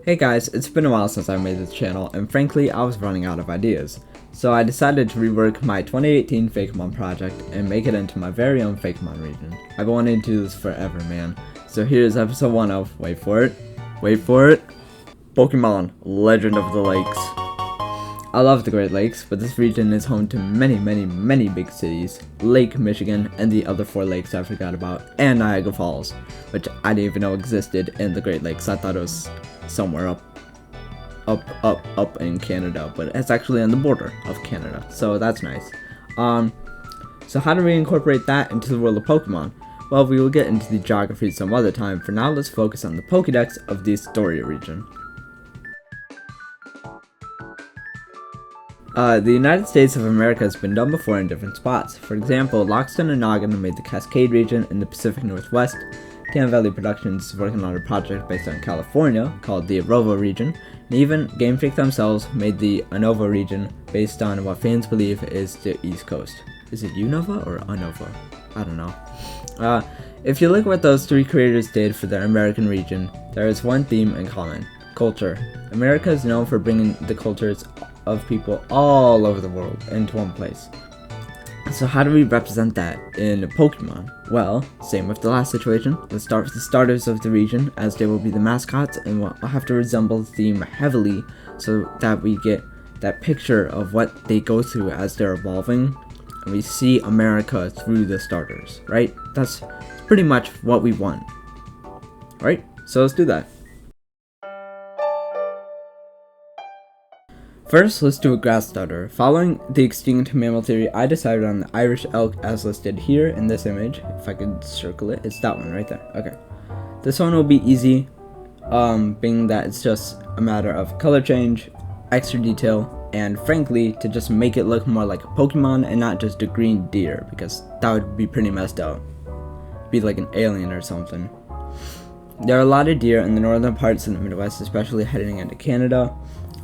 Hey guys, it's been a while since I made this channel, and frankly, I was running out of ideas. So I decided to rework my 2018 Fakemon project and make it into my very own Fakemon region. I've been wanting to do this forever, man. So here's episode 1 of, wait for it, Pokemon Legend of the Lakes. I love the Great Lakes, but this region is home to many big cities, Lake Michigan, and the other 4 lakes I forgot about, and Niagara Falls, which I didn't even know existed in the Great Lakes. I thought it was somewhere up in Canada, but it's actually on the border of Canada, so that's nice. So how do we incorporate that into the world of Pokemon? Well, we will get into the geography some other time. For now, let's focus on the Pokédex of the Astoria region. The United States of America has been done before in different spots. For example, Loxton and Noggin made the Cascade region in the Pacific Northwest. Tam Valley Productions is working on a project based on California called the Arovo region, and even Game Freak themselves made the Unova region based on what fans believe is the East Coast. Is it Unova or Unova? I don't know. If you look at what those 3 creators did for their American region, there is one theme in common: culture. America is known for bringing the cultures of people all over the world into one place. So how do we represent that in Pokemon? Well, same with the last situation. Let's start with the starters of the region, as they will be the mascots and will have to resemble the theme heavily so that we get that picture of what they go through as they're evolving, and we see America through the starters, right? That's pretty much what we want, right? So let's do that. First, let's do a grass starter. Following the extinct mammal theory, I decided on the Irish elk as listed here in this image. If I could circle it, it's that one right there. Okay. This one will be easy, being that it's just a matter of color change, extra detail, and frankly, to just make it look more like a Pokemon and not just a green deer, because that would be pretty messed up. Be like an alien or something. There are a lot of deer in the northern parts of the Midwest, especially heading into Canada.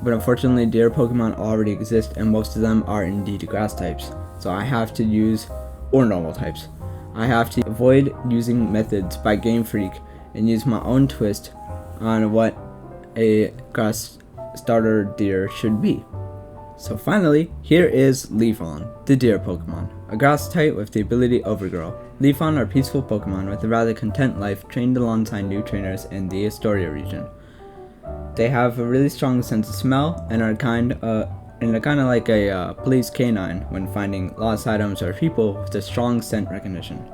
But unfortunately, deer Pokemon already exist, and most of them are indeed grass types. So I have to use, or normal types. I have to avoid using methods by Game Freak and use my own twist on what a grass starter deer should be. So finally, here is Leafon, the deer Pokemon, a grass type with the ability Overgrow. Leafon are peaceful Pokemon with a rather content life trained alongside new trainers in the Astoria region. They have a really strong sense of smell and are kind of like a police canine when finding lost items or people with a strong scent recognition.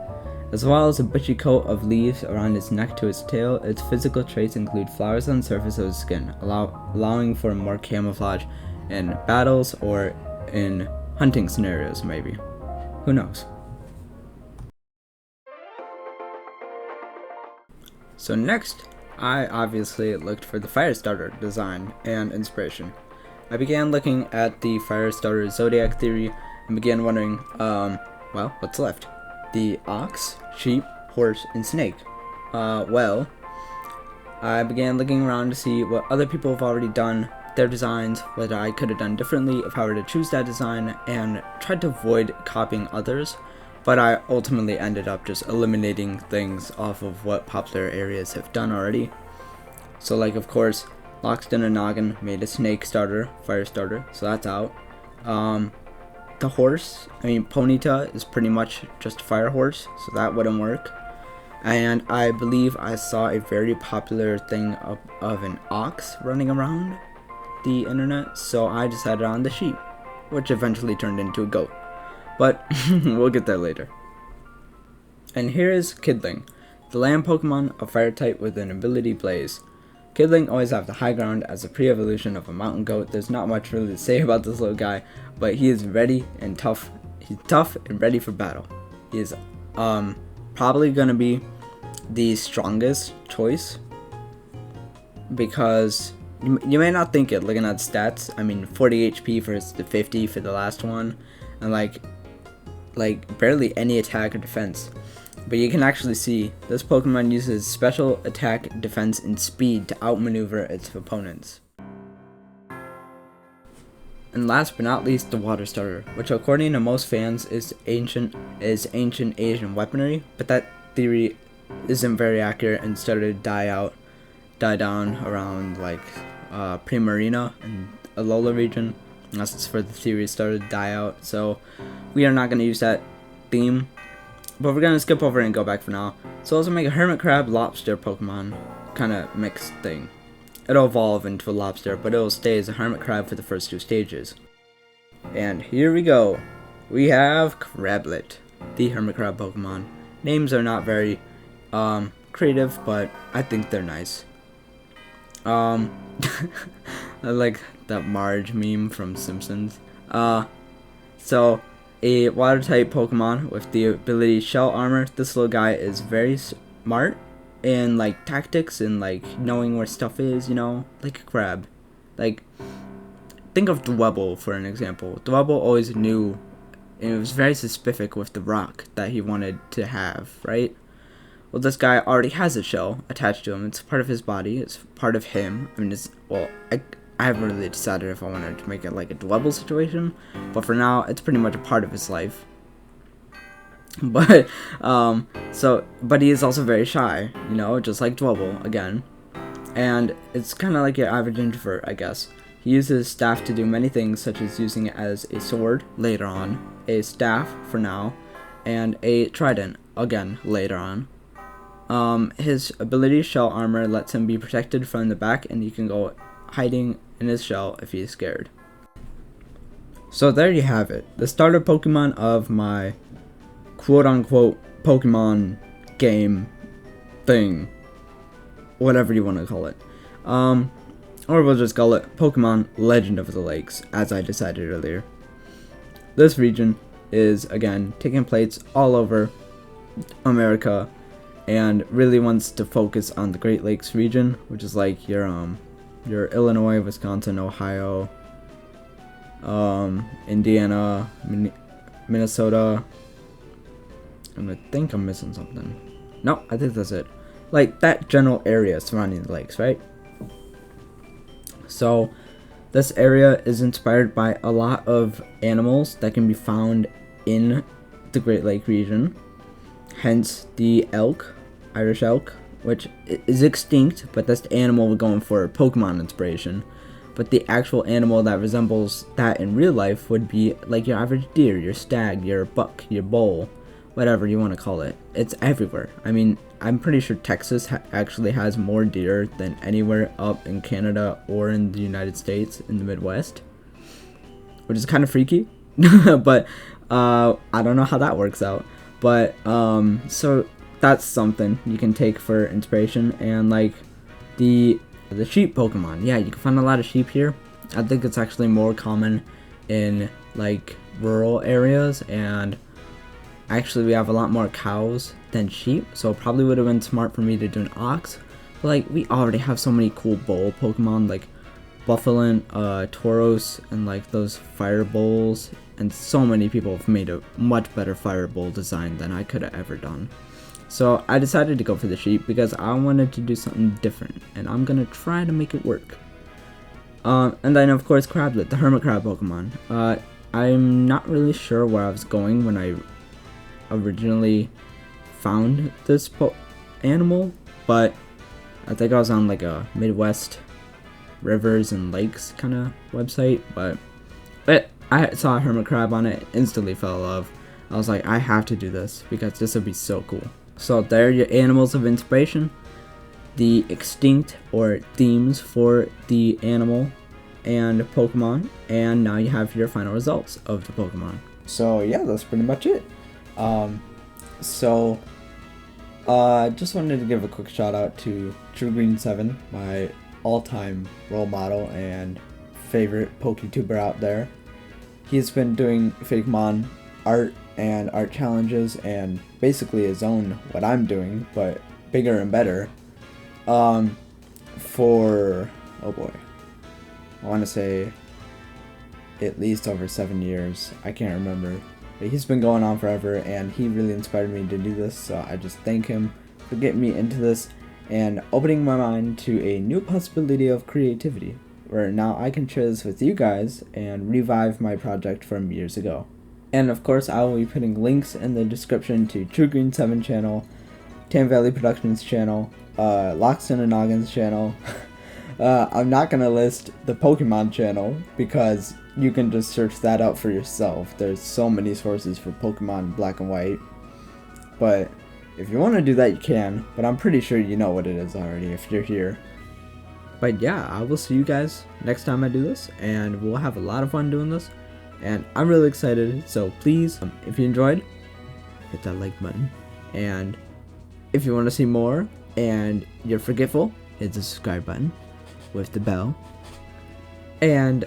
As well as a bushy coat of leaves around its neck to its tail, its physical traits include flowers on the surface of its skin, allowing for more camouflage in battles or in hunting scenarios maybe. Who knows? So next, I obviously looked for the Firestarter design and inspiration. I began looking at the Firestarter zodiac theory and began wondering, well, what's left? The ox, sheep, horse, and snake. Well, I began looking around to see what other people have already done, their designs, what I could have done differently if I were to choose that design, and tried to avoid copying others. But I ultimately ended up just eliminating things off of what popular areas have done already. So like, of course, Loxton and Noggin made a snake starter, fire starter, so that's out. The horse, Ponyta is pretty much just a fire horse, so that wouldn't work. And I believe I saw a very popular thing of an ox running around the internet, so I decided on the sheep, which eventually turned into a goat. But we'll get there later. And here is Kidling, the land Pokemon, a fire type with an ability Blaze. Kidling always have the high ground as a pre-evolution of a mountain goat. There's not much really to say about this little guy, but he is ready and tough. He's tough and ready for battle. He is probably gonna be the strongest choice, because you may not think it looking at stats. 40 HP versus the 50 for the last one, and like barely any attack or defense. But you can actually see this Pokemon uses special attack, defense, and speed to outmaneuver its opponents. And last but not least, the Water Starter, which according to most fans is ancient Asian weaponry, but that theory isn't very accurate and started to die die down around like Primarina and Alola region. That's where the theory started to die out. So we are not going to use that theme, but we're going to skip over it and go back for now. So let's make a hermit crab lobster Pokemon kind of mixed thing. It'll evolve into a lobster, but it'll stay as a hermit crab for the first 2 stages. And here we go. We have Crablet, the hermit crab Pokemon. Names are not very creative, but I think they're nice. I like that Marge meme from Simpsons. So a water type Pokemon with the ability Shell Armor. This little guy is very smart in like tactics and like knowing where stuff is, you know, like a crab. Like, think of Dwebble for an example. Dwebble always knew, and it was very specific with the rock that he wanted to have, right? Well, this guy already has a shell attached to him. It's part of his body. It's part of him. I mean, it's, well, I haven't really decided if I wanted to make it like a Dwebble situation, but for now, it's pretty much a part of his life. But, but he is also very shy, you know, just like Dwebble, again. And it's kind of like your average introvert, I guess. He uses staff to do many things, such as using it as a sword later on, a staff for now, and a trident, again, later on. His ability Shell Armor lets him be protected from the back, and he can go hiding in his shell if he is scared. So there you have it, the starter Pokemon of my quote-unquote Pokemon game thing, whatever you want to call it. Or we'll just call it Pokemon Legend of the Lakes, as I decided earlier. This region is, again, taking place all over America, and really wants to focus on the Great Lakes region, which is like your Illinois, Wisconsin, Ohio, Indiana, Minnesota, and I think I'm missing something. No, I think that's it. Like that general area surrounding the lakes, right? So this area is inspired by a lot of animals that can be found in the Great Lake region. Hence the elk, Irish elk, which is extinct, but that's the animal we're going for Pokemon inspiration. But the actual animal that resembles that in real life would be like your average deer, your stag, your buck, your bull, whatever you want to call it. It's everywhere. I mean, I'm pretty sure Texas actually has more deer than anywhere up in Canada or in the United States in the Midwest, which is kind of freaky. But I don't know how that works out. But so that's something you can take for inspiration. And like the sheep Pokemon, yeah, you can find a lot of sheep here. I think it's actually more common in like rural areas, and actually we have a lot more cows than sheep, so it probably would have been smart for me to do an ox. But like, we already have so many cool bull Pokemon like Buffalin, Tauros, and like those fire bulls, and so many people have made a much better fire bull design than I could have ever done. So I decided to go for the sheep because I wanted to do something different, and I'm gonna try to make it work. And then of course Crablet, the hermit crab Pokemon. I'm not really sure where I was going when I originally found this animal, but I think I was on like a Midwest rivers and lakes kind of website, but I saw a hermit crab on it, instantly fell in love. I was like, I have to do this because this would be so cool. So there are your animals of inspiration, the extinct or themes for the animal and Pokemon, and now you have your final results of the Pokemon. So yeah, that's pretty much it. Just wanted to give a quick shout out to TrueGreen7, my all-time role model and favorite PokeTuber out there. He's been doing Fakemon art and art challenges and basically his own what I'm doing, but bigger and better. For, oh boy, I want to say at least over 7 years. I can't remember. But he's been going on forever, and he really inspired me to do this, so I just thank him for getting me into this and opening my mind to a new possibility of creativity, where now I can share this with you guys and revive my project from years ago. And of course, I will be putting links in the description to TrueGreen7 channel, Tam Valley Productions channel, Loxton and Noggin's channel. I'm not gonna list the Pokemon channel because you can just search that out for yourself. There's so many sources for Pokemon Black and White. But if you want to do that, you can. But I'm pretty sure you know what it is already if you're here. But yeah, I will see you guys next time I do this, and we'll have a lot of fun doing this. And I'm really excited, so please, if you enjoyed, hit that like button. And if you want to see more and you're forgetful, hit the subscribe button with the bell. And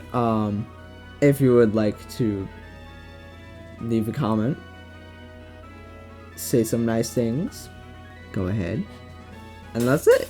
if you would like to leave a comment, say some nice things, go ahead. And that's it.